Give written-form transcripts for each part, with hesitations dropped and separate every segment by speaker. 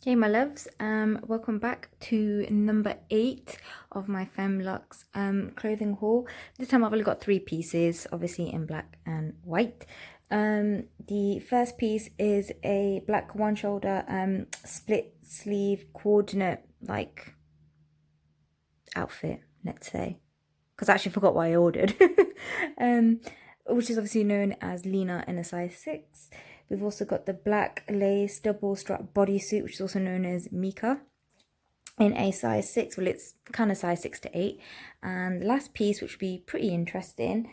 Speaker 1: Hey my loves, welcome back to number 8 of my Femme Luxe clothing haul. This time I've only got 3 pieces, obviously in black and white. The first piece is a black one shoulder split sleeve coordinate like outfit, let's say, because I actually forgot what I ordered. um, which is obviously known as Lina in a size 6. We've also got the black lace double strap bodysuit, which is also known as Mika, in a size 6. Well, it's kind of size 6 to 8. And the last piece, which would be pretty interesting,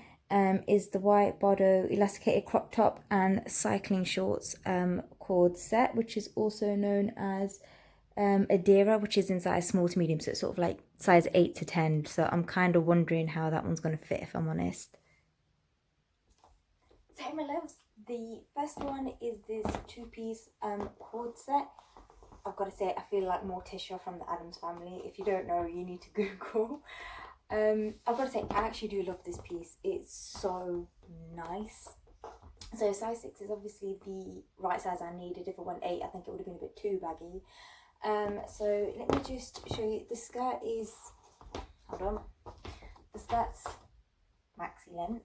Speaker 1: is the white Bardot elasticated crop top and cycling shorts cord set, which is also known as Adira, which is in size small to medium. So it's sort of like size 8 to 10. So I'm kind of wondering how that one's going to fit, if I'm honest. So my loves, the first one is this 2-piece cord set. I've got to say, I feel like Morticia from the Addams Family. If you don't know, you need to Google. I've got to say, I actually do love this piece. It's so nice. So size 6 is obviously the right size I needed. If it went 8, I think it would have been a bit too baggy. So let me just show you. The skirt is, hold on, the skirt's maxi length.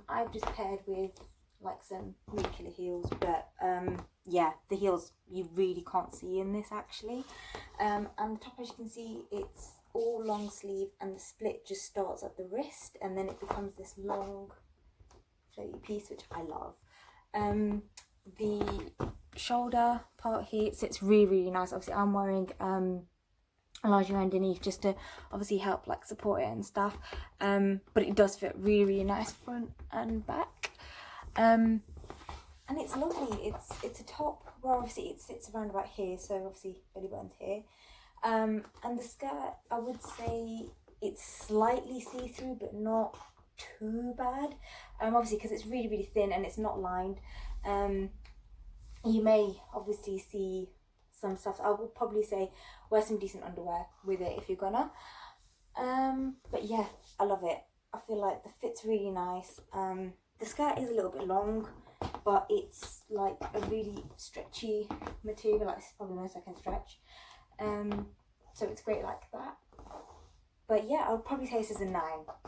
Speaker 1: I've just paired with like some nuclear heels, but yeah, the heels you really can't see in this actually. And the top, as you can see, it's all long sleeve, and the split just starts at the wrist, and then it becomes this long floaty piece, which I love. The shoulder part here sits really nice. Obviously, I'm wearing a larger underneath just to obviously help like support it and stuff, but it does fit really nice front and back, and it's lovely. It's a top where obviously it sits around about here, so obviously belly button's here, and the skirt, I would say it's slightly see-through but not too bad, obviously because it's really thin and it's not lined. You may obviously see some stuff. I would probably say wear some decent underwear with it if you're gonna. But yeah, I love it. I feel like the fit's really nice. The skirt is a little bit long, but it's like a really stretchy material. Like, it's probably the most I can stretch. So it's great like that. But yeah, I would probably say this is a 9.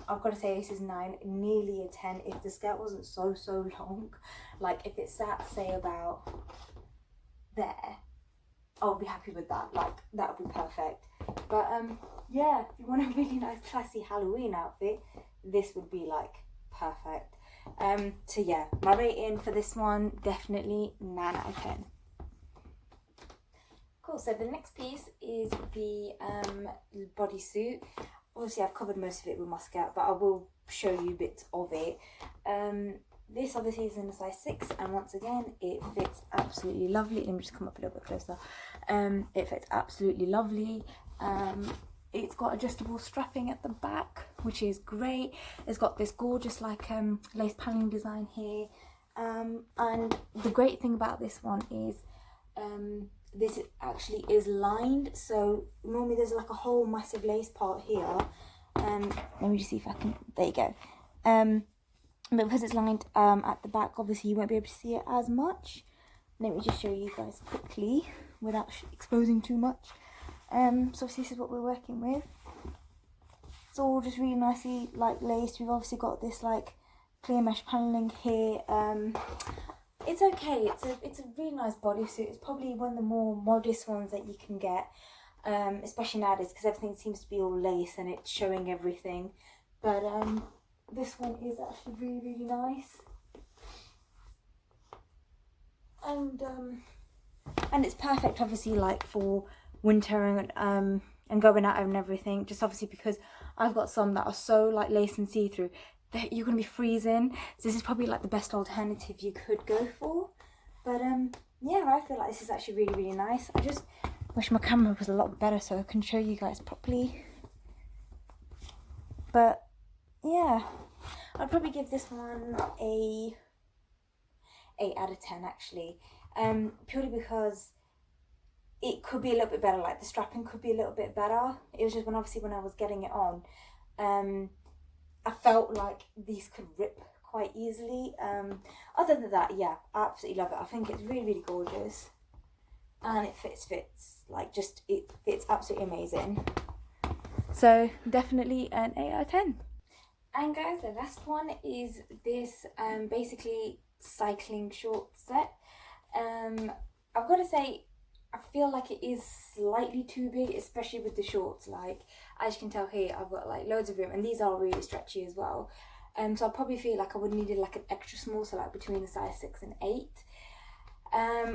Speaker 1: I've got to say this is 9, nearly a 10 if the skirt wasn't so long. Like if it sat, say, about there, I'll be happy with that. Like, that would be perfect. But yeah, if you want a really nice classy Halloween outfit, this would be like perfect. So yeah, my rating for this one, definitely 9 out of 10. Cool, so the next piece is the bodysuit. Obviously I've covered most of it with my skirt, but I will show you bits of it. This obviously is in a size 6, and once again it fits absolutely lovely. Let me just come up a little bit closer. It fits absolutely lovely. It's got adjustable strapping at the back, which is great. It's got this gorgeous like lace paneling design here, and the great thing about this one is this actually is lined. So normally there's like a whole massive lace part here. Let me just see if I can, there you go. But because it's lined at the back, obviously you won't be able to see it as much. Let me just show you guys quickly without exposing too much. So obviously this is what we're working with. It's all just really nicely like laced. We've obviously got this like clear mesh paneling here. It's okay. It's a really nice bodysuit. It's probably one of the more modest ones that you can get, especially nowadays because everything seems to be all lace and it's showing everything. But this one is actually really nice, and it's perfect obviously like for winter and going out and everything. Just obviously because I've got some that are so like lace and see-through that you're gonna be freezing. So this is probably like the best alternative you could go for. But yeah, I feel like this is actually really nice. I just wish my camera was a lot better so I can show you guys properly. But yeah, I'd probably give this one a 8 out of 10 actually, purely because it could be a little bit better. Like the strapping could be a little bit better. It was just when obviously when I was getting it on, I felt like these could rip quite easily. Other than that, yeah, I absolutely love it. I think it's really gorgeous. and it fits like, just, it fits absolutely amazing. So definitely an 8 out of 10. And guys, the last one is this basically cycling short set. I've got to say, I feel like it is slightly too big, especially with the shorts. Like, as you can tell here, I've got like loads of room, and these are really stretchy as well. So I probably feel like I would need like an extra small, so like between a size 6 and 8.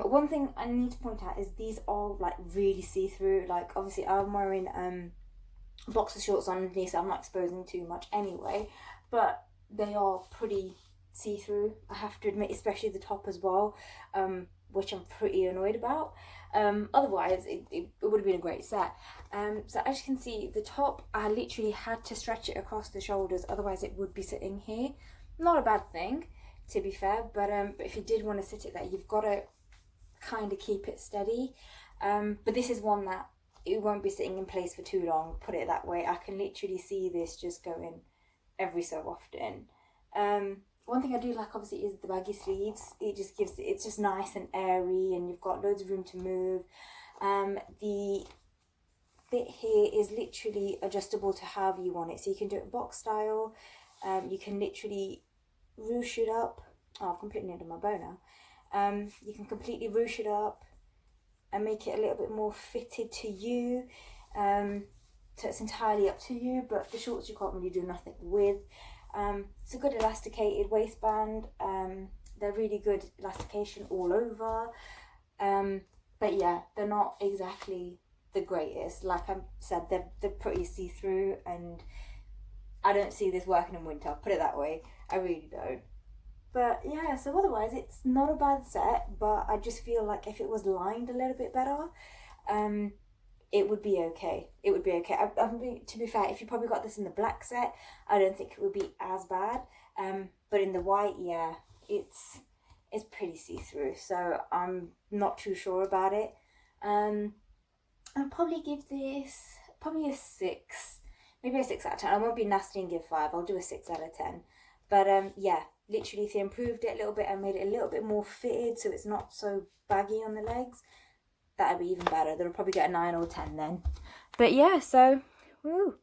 Speaker 1: One thing I need to point out is these are like really see-through. Like, obviously I'm wearing boxer shorts underneath, so I'm not exposing too much anyway, but they are pretty see-through, I have to admit, especially the top as well, which I'm pretty annoyed about. Otherwise it would have been a great set. So as you can see, the top, I literally had to stretch it across the shoulders, otherwise it would be sitting here. Not a bad thing, to be fair, but if you did want to sit it there, you've got to kind of keep it steady. But this is one that it won't be sitting in place for too long, put it that way. I can literally see this just going every so often. One thing I do like, obviously, is the baggy sleeves. It's just nice and airy, and you've got loads of room to move. The bit here is literally adjustable to however you want it, so you can do it box style. You can literally ruche it up. Oh, I've completely under my bow now. You can completely ruche it up and make it a little bit more fitted to you. So it's entirely up to you, but the shorts you can't really do nothing with. It's a good elasticated waistband. They're really good elastication all over. But yeah, they're not exactly the greatest. Like I said, they're pretty see-through, and I don't see this working in winter, put it that way. I really don't. But yeah, so otherwise it's not a bad set, but I just feel like if it was lined a little bit better, it would be okay. It would be okay. To be fair, if you probably got this in the black set, I don't think it would be as bad. But in the white, yeah, it's pretty see-through, so I'm not too sure about it. I'll probably give this a 6, maybe a 6 out of 10. I won't be nasty and give 5. I'll do a 6 out of 10. But yeah, literally, if they improved it a little bit and made it a little bit more fitted, so it's not so baggy on the legs, that'd be even better. They'll probably get a 9 or 10 then. But yeah, so woo.